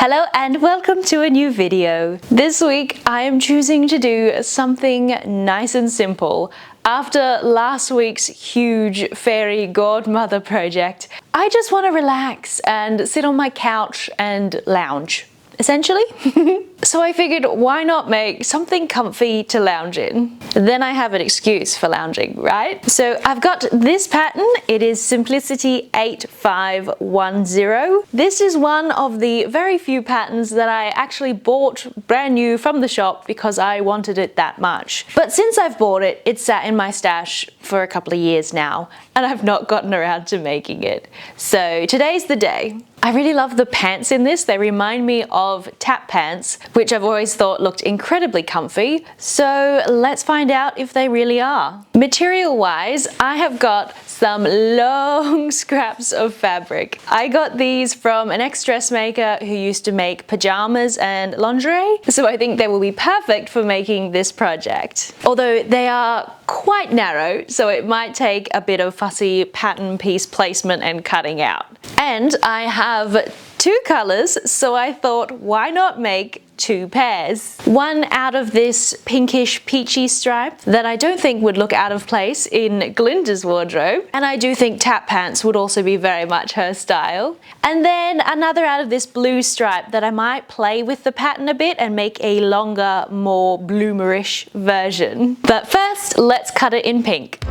Hello and welcome to a new video. This week I am choosing to do something nice and simple. After last week's huge fairy godmother project, I just want to relax and sit on my couch and lounge, essentially. So I figured, why not make something comfy to lounge in? Then I have an excuse for lounging, right? So I've got this pattern. It is Simplicity 8510. This is one of the very few patterns that I actually bought brand new from the shop because I wanted it that much. But since I've bought it, it's sat in my stash for a couple of years now, and I've not gotten around to making it. So today's the day. I really love the pants in this. They remind me of tap pants, which I've always thought looked incredibly comfy. So let's find out if they really are. Material-wise, I have got some long scraps of fabric. I got these from an ex-dressmaker who used to make pajamas and lingerie, so I think they will be perfect for making this project. Although they are quite narrow, so it might take a bit of fussy pattern piece placement and cutting out. And I have two colors, so I thought, why not make two pairs? One out of this pinkish peachy stripe that I don't think would look out of place in Glinda's wardrobe, and I do think tap pants would also be very much her style. And then another out of this blue stripe that I might play with the pattern a bit and make a longer, more bloomerish version. But first, let's cut it in pink.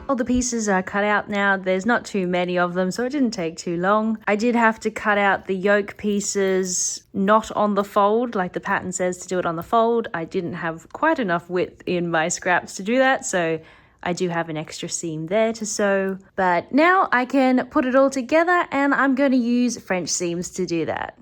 All the pieces are cut out now. There's not too many of them, so it didn't take too long. I did have to cut out the yoke pieces not on the fold, like the pattern says to do it on the fold. I didn't have quite enough width in my scraps to do that, so I do have an extra seam there to sew. But now I can put it all together, and I'm going to use French seams to do that.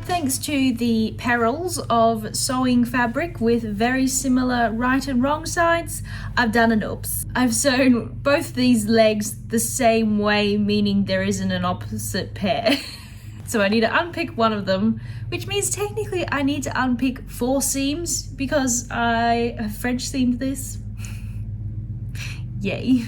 Thanks to the perils of sewing fabric with very similar right and wrong sides, I've done an oops. I've sewn both these legs the same way, meaning there isn't an opposite pair. So I need to unpick one of them, which means technically I need to unpick 4 seams because I have French seamed this. Yay.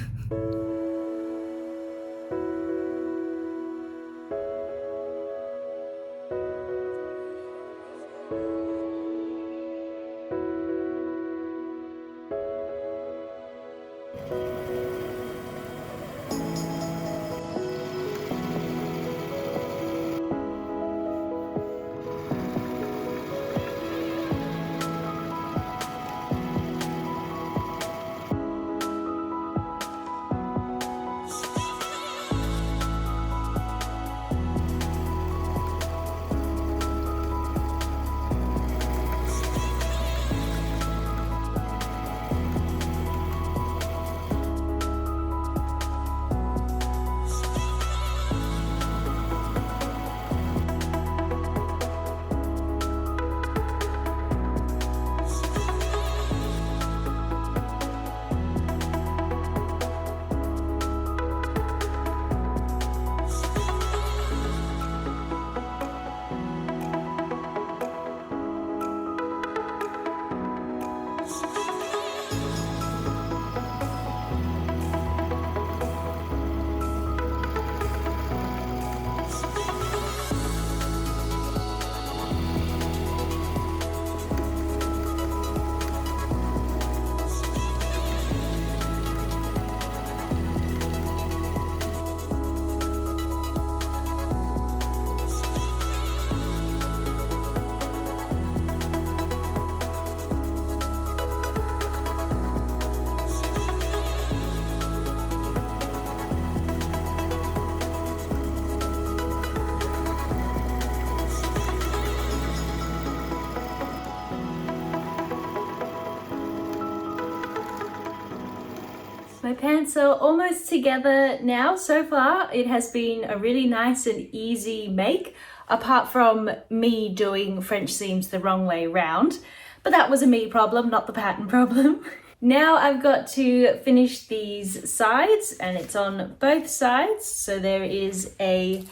My pants are almost together now. So far, it has been a really nice and easy make, apart from me doing French seams the wrong way round. But that was a me problem, not the pattern problem. Now I've got to finish these sides, and it's on both sides. So there is a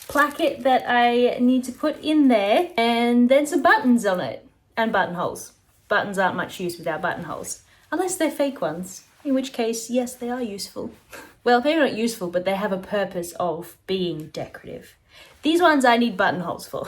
placket that I need to put in there, and then some buttons on it, and buttonholes. Buttons aren't much use without buttonholes, unless they're fake ones, in which case, yes, they are useful. Well, they're not useful, but they have a purpose of being decorative. These ones I need buttonholes for.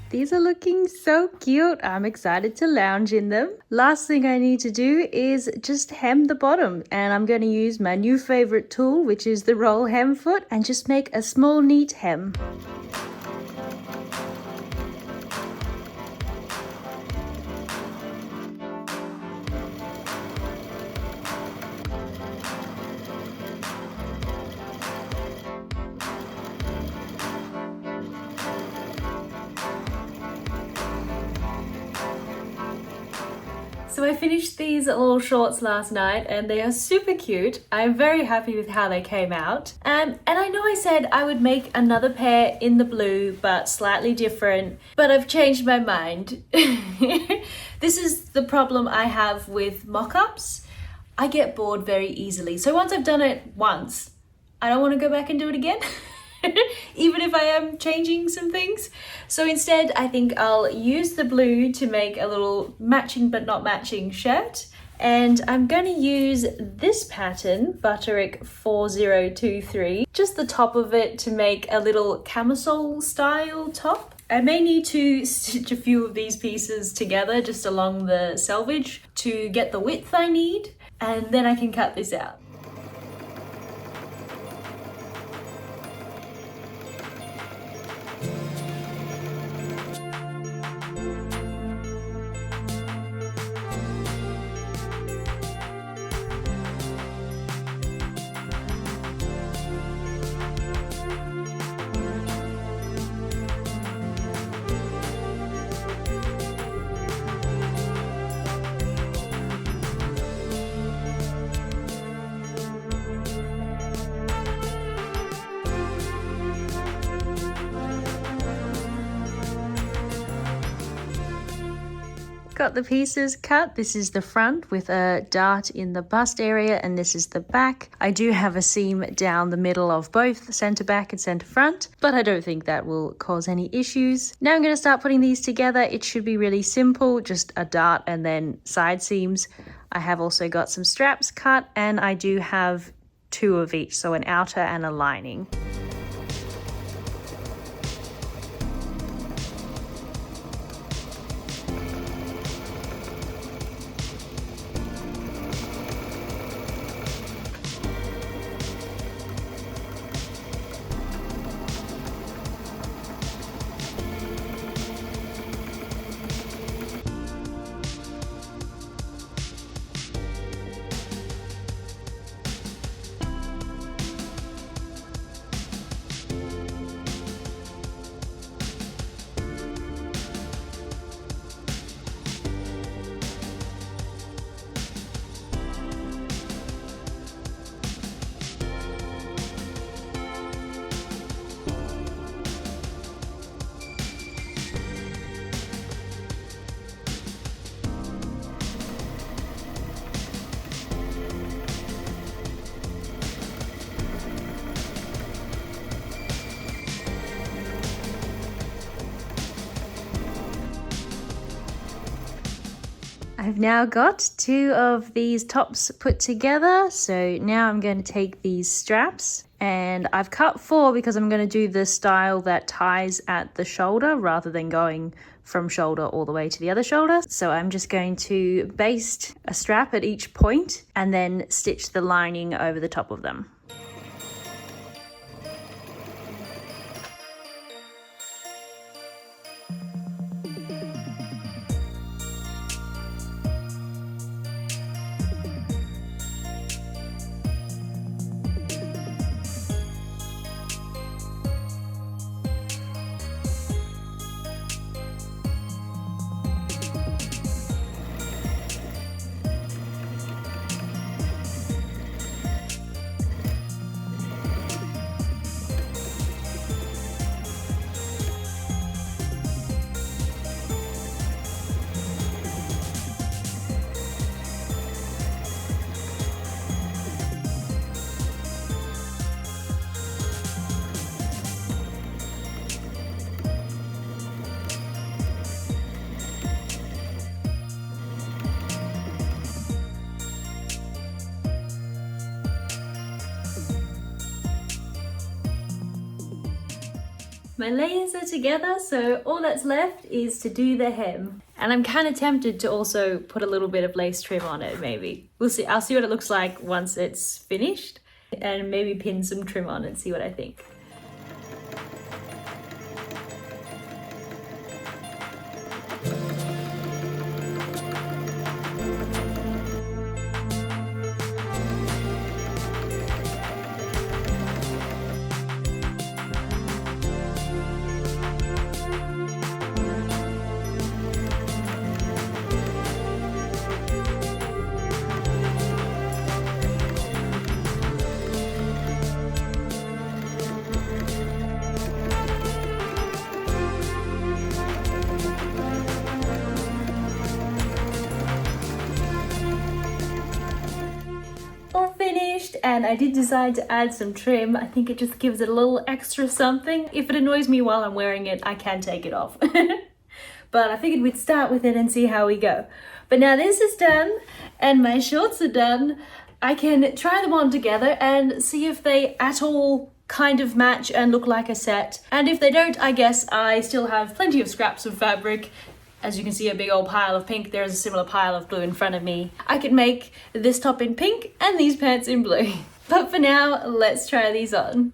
These are looking so cute. I'm excited to lounge in them. Last thing I need to do is just hem the bottom, and I'm going to use my new favorite tool, which is the roll hem foot, and just make a small neat hem. So I finished these little shorts last night, and they are super cute. I'm very happy with how they came out. And I know I said I would make another pair in the blue, but slightly different, but I've changed my mind. This is the problem I have with mock-ups. I get bored very easily. So once I've done it once, I don't want to go back and do it again. Even if I am changing some things. So instead, I think I'll use the blue to make a little matching but not matching shirt. And I'm going to use this pattern, Butterick 4023, just the top of it to make a little camisole style top. I may need to stitch a few of these pieces together just along the selvage to get the width I need, and then I can cut this out. Got the pieces cut. This is the front with a dart in the bust area, and this is the back. I do have a seam down the middle of both the center back and center front, but I don't think that will cause any issues. Now I'm going to start putting these together. It should be really simple, just a dart and then side seams. I have also got some straps cut, and I do have two of each, so an outer and a lining. I've now got 2 of these tops put together. So now I'm going to take these straps, and I've cut 4 because I'm going to do the style that ties at the shoulder rather than going from shoulder all the way to the other shoulder. So I'm just going to baste a strap at each point and then stitch the lining over the top of them. My layers are together, so all that's left is to do the hem. And I'm kind of tempted to also put a little bit of lace trim on it, maybe. We'll see. I'll see what it looks like once it's finished, and maybe pin some trim on and see what I think. And I did decide to add some trim. I think it just gives it a little extra something. If it annoys me while I'm wearing it, I can take it off. But I figured we'd start with it and see how we go. But now this is done and my shorts are done. I can try them on together and see if they at all kind of match and look like a set. And if they don't, I guess I still have plenty of scraps of fabric. As you can see, a big old pile of pink. There's a similar pile of blue in front of me. I could make this top in pink and these pants in blue. But for now, let's try these on.